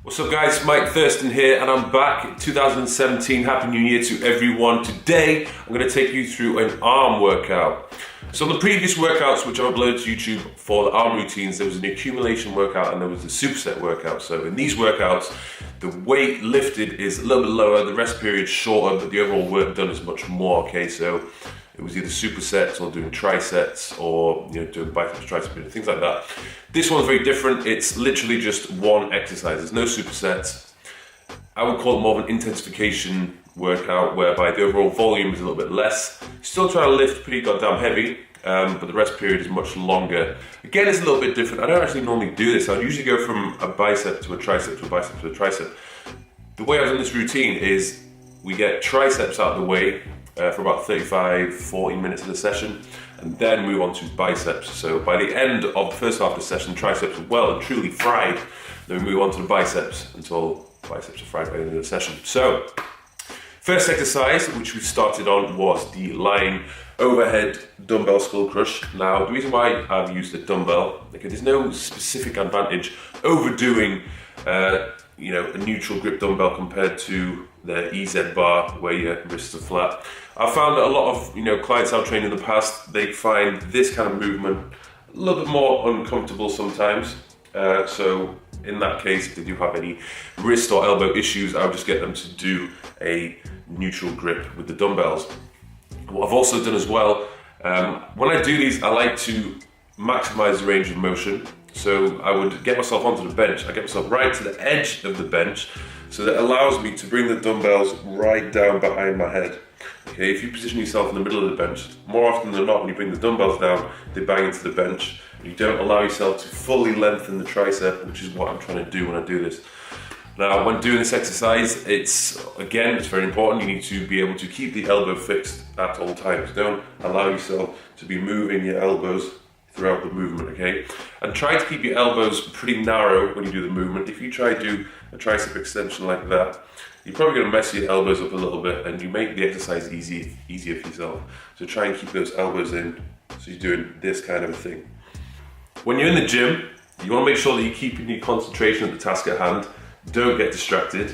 What's up guys, Mike Thurston here and I'm back. 2017, Happy New Year to everyone. Today I'm going to take you through an arm workout. So on the previous workouts which I've uploaded to YouTube for the arm routines, there was an accumulation workout and there was a superset workout. So in these workouts, the weight lifted is a little bit lower, the rest period is shorter, but the overall work done is much more, okay? So it was either supersets or doing triceps or doing biceps, triceps, things like that. This one's very different. It's literally just one exercise. There's no supersets. I would call it more of an intensification workout whereby the overall volume is a little bit less. Still trying to lift pretty goddamn heavy, but the rest period is much longer. Again, it's a little bit different. I don't actually normally do this. I would usually go from a bicep to a tricep to a bicep to a tricep. The way I've done this routine is we get triceps out of the way for about 35-40 minutes of the session, and then move on to biceps. So by the end of the first half of the session, triceps are well and truly fried. Then we move on to the biceps until biceps are fried by the end of the session. So first exercise which we started on was the lying overhead dumbbell skull crush. Now the reason why I've used the dumbbell, there's no specific advantage overdoing a neutral grip dumbbell compared to the EZ bar where your wrists are flat. I found that a lot of clients I've trained in the past, they find this kind of movement a little bit more uncomfortable sometimes. So in that case, if they do have any wrist or elbow issues, I would just get them to do a neutral grip with the dumbbells. What I've also done as well, when I do these, I like to maximize the range of motion. So I would get myself onto the bench. I get myself right to the edge of the bench, so that allows me to bring the dumbbells right down behind my head. Okay, if you position yourself in the middle of the bench, more often than not when you bring the dumbbells down, they bang into the bench. You don't allow yourself to fully lengthen the tricep, which is what I'm trying to do when I do this. Now, when doing this exercise, it's very important. You need to be able to keep the elbow fixed at all times. Don't allow yourself to be moving your elbows throughout the movement, okay? And try to keep your elbows pretty narrow when you do the movement. If you try to do a tricep extension like that, you're probably gonna mess your elbows up a little bit and you make the exercise easier for yourself. So try and keep those elbows in, so you're doing this kind of a thing. When you're in the gym, you wanna make sure that you're keeping your concentration at the task at hand. Don't get distracted,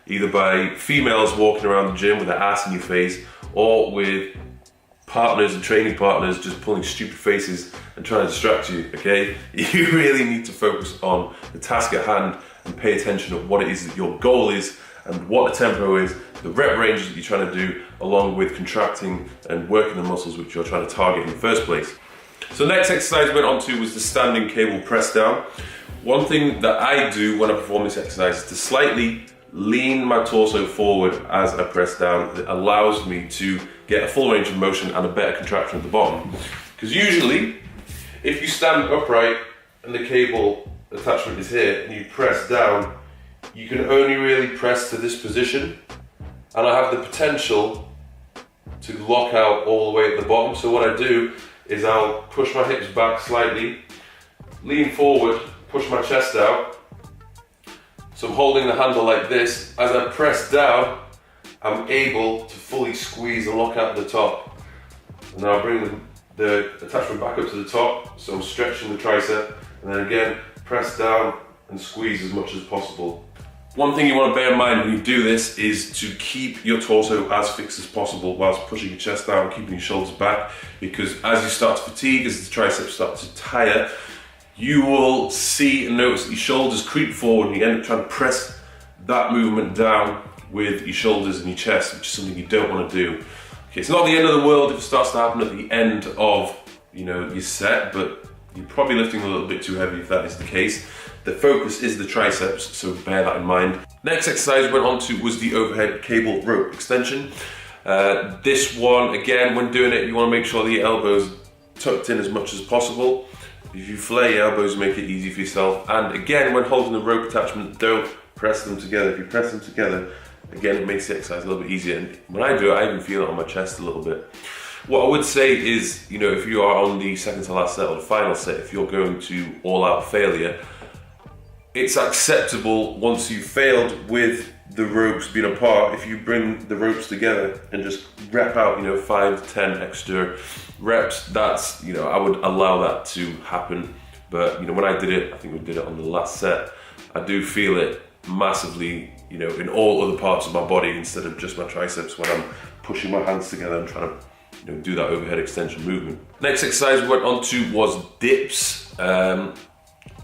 either by females walking around the gym with their ass in your face, or with partners and training partners just pulling stupid faces and trying to distract you, okay? You really need to focus on the task at hand and pay attention to what it is that your goal is and what the tempo is, the rep ranges that you're trying to do, along with contracting and working the muscles which you're trying to target in the first place. So the next exercise we went on to was the standing cable press down. One thing that I do when I perform this exercise is to slightly lean my torso forward as I press down. It allows me to get a full range of motion and a better contraction at the bottom. Because usually, if you stand upright and the cable attachment is here and you press down, you can only really press to this position, and I have the potential to lock out all the way at the bottom. So what I do is I'll push my hips back slightly, lean forward, push my chest out. So I'm holding the handle like this. As I press down, I'm able to fully squeeze and lock out at the top. And now I bring the attachment back up to the top, so I'm stretching the tricep, and then again, press down and squeeze as much as possible. One thing you want to bear in mind when you do this is to keep your torso as fixed as possible whilst pushing your chest down, keeping your shoulders back, because as you start to fatigue, as the triceps start to tire, you will see and notice that your shoulders creep forward and you end up trying to press that movement down with your shoulders and your chest, which is something you don't want to do. Okay, it's not the end of the world if it starts to happen at the end of your set, but you're probably lifting a little bit too heavy if that is the case. The focus is the triceps, so bear that in mind. Next exercise we went on to was the overhead cable rope extension. This one, again, when doing it, you want to make sure that your elbows tucked in as much as possible. If you flare your elbows, make it easy for yourself. And again, when holding the rope attachment, don't press them together. If you press them together, again, it makes the exercise a little bit easier. And when I do it, I even feel it on my chest a little bit. What I would say is, if you are on the second to last set or the final set, if you're going to all out failure, it's acceptable once you've failed with the ropes being apart, if you bring the ropes together and just rep out, 5 to 10 extra reps, that's, I would allow that to happen. But, when I did it, I think we did it on the last set, I do feel it massively, in all other parts of my body instead of just my triceps when I'm pushing my hands together and trying to do that overhead extension movement. Next exercise we went on to was dips.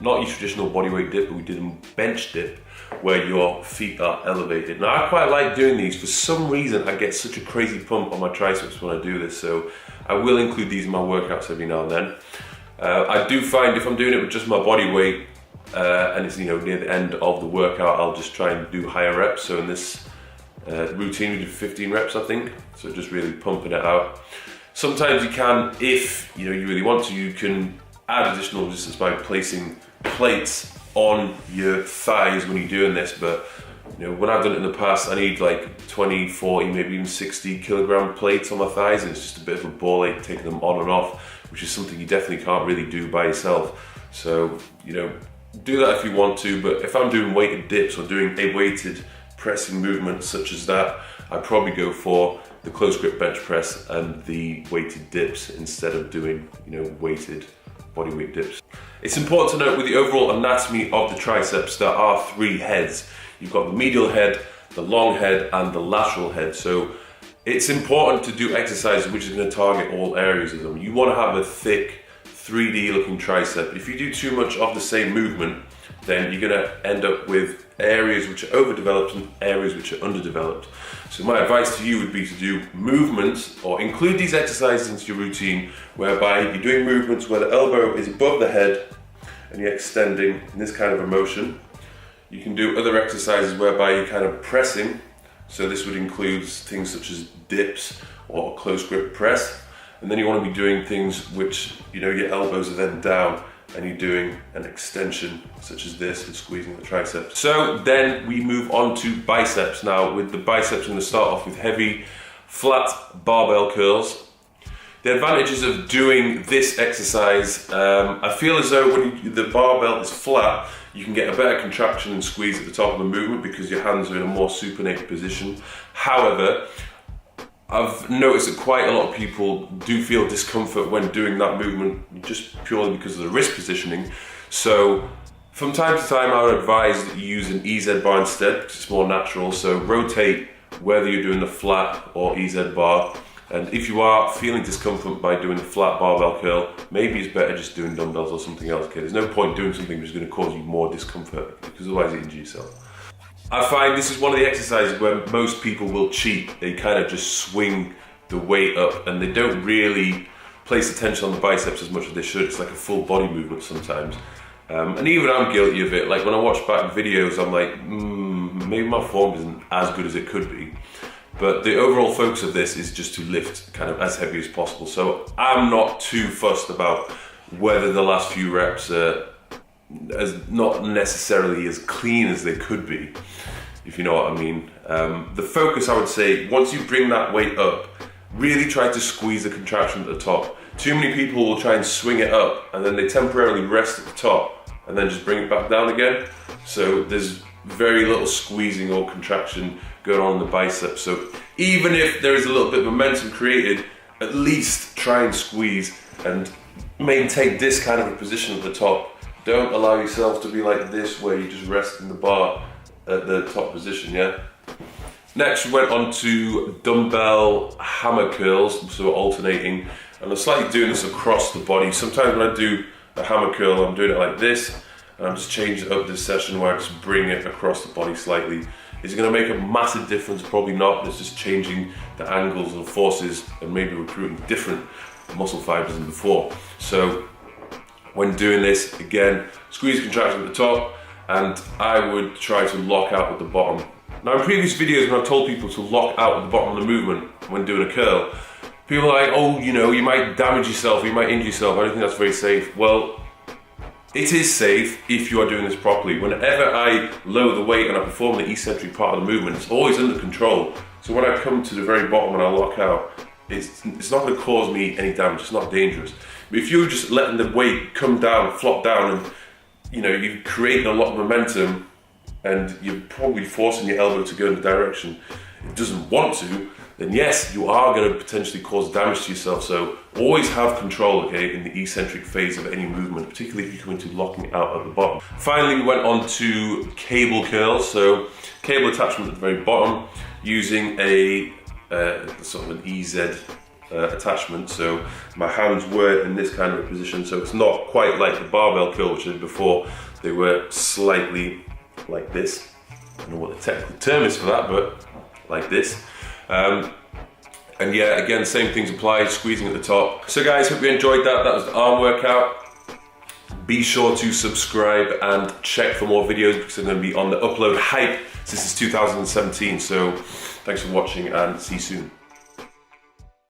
Not your traditional bodyweight dip, but we did a bench dip where your feet are elevated. Now I quite like doing these. For some reason I get such a crazy pump on my triceps when I do this, so I will include these in my workouts every now and then. I do find if I'm doing it with just my body weight and it's near the end of the workout, I'll just try and do higher reps. So in this routine we did 15 reps I think, so just really pumping it out. Sometimes you can, if you really want to, you can add additional resistance by placing plates on your thighs when you're doing this, but when I've done it in the past I need like 20, 40, maybe even 60 kilogram plates on my thighs, and it's just a bit of a ball ache taking them on and off, which is something you definitely can't really do by yourself. So do that if you want to, but if I'm doing weighted dips or doing a weighted pressing movement such as that, I'd probably go for the close grip bench press and the weighted dips instead of doing weighted bodyweight dips. It's important to note with the overall anatomy of the triceps there are three heads. You've got the medial head, the long head and the lateral head. So it's important to do exercises which is going to target all areas of them. You want to have a thick 3D looking tricep. If you do too much of the same movement, then you're going to end up with areas which are overdeveloped and areas which are underdeveloped. So my advice to you would be to do movements or include these exercises into your routine whereby you're doing movements where the elbow is above the head and you're extending in this kind of a motion. You can do other exercises whereby you're kind of pressing. So this would include things such as dips or close grip press. And then you want to be doing things which, your elbows are then down and you're doing an extension such as this and squeezing the triceps. So then we move on to biceps. Now with the biceps, I'm going to start off with heavy, flat barbell curls. The advantages of doing this exercise, I feel as though when the barbell is flat, you can get a better contraction and squeeze at the top of the movement because your hands are in a more supinated position. However, I've noticed that quite a lot of people do feel discomfort when doing that movement just purely because of the wrist positioning. So from time to time I would advise that you use an EZ bar instead because it's more natural. So rotate whether you're doing the flat or EZ bar. And if you are feeling discomfort by doing the flat barbell curl, maybe it's better just doing dumbbells or something else. Okay, there's no point doing something which is going to cause you more discomfort because otherwise you injure yourself. I find this is one of the exercises where most people will cheat. They kind of just swing the weight up and they don't really place attention on the biceps as much as they should. It's like a full body movement sometimes. And even I'm guilty of it. Like when I watch back videos, I'm like, maybe my form isn't as good as it could be. But the overall focus of this is just to lift kind of as heavy as possible. So I'm not too fussed about whether the last few reps are not necessarily as clean as they could be, if you know what I mean. The focus, I would say, once you bring that weight up, really try to squeeze the contraction at the top. Too many people will try and swing it up and then they temporarily rest at the top and then just bring it back down again. So there's very little squeezing or contraction going on in the biceps. So even if there is a little bit of momentum created, at least try and squeeze and maintain this kind of a position at the top. Don't allow yourself to be like this where you just rest in the bar at the top position, yeah? Next we went on to dumbbell hammer curls, so alternating, and I'm slightly doing this across the body. Sometimes when I do a hammer curl, I'm doing it like this, and I'm just changing it up this session where I just bring it across the body slightly. Is it going to make a massive difference? Probably not. It's just changing the angles and forces and maybe recruiting different muscle fibers than before. So when doing this, again, squeeze contraction at the top, and I would try to lock out at the bottom. Now in previous videos when I've told people to lock out at the bottom of the movement when doing a curl, people are like, oh, you might damage yourself, you might injure yourself, I don't think that's very safe. Well, it is safe if you are doing this properly. Whenever I lower the weight and I perform the eccentric part of the movement, it's always under control. So when I come to the very bottom and I lock out, it's not going to cause me any damage, it's not dangerous. But if you're just letting the weight come down, flop down, and you're creating a lot of momentum and you're probably forcing your elbow to go in the direction, it doesn't want to, then yes, you are going to potentially cause damage to yourself. So always have control, okay, in the eccentric phase of any movement, particularly if you come into locking out at the bottom. Finally, we went on to cable curls. So cable attachment at the very bottom, using a sort of an EZ attachment. So my hands were in this kind of a position, so it's not quite like the barbell curl which I did before. They were slightly like this. I don't know what the technical term is for that, but like this. And yeah, again, same things apply, squeezing at the top. So guys, hope you enjoyed that. That was the arm workout. Be sure to subscribe and check for more videos because I'm going to be on the upload hype since it's 2017. So thanks for watching and see you soon.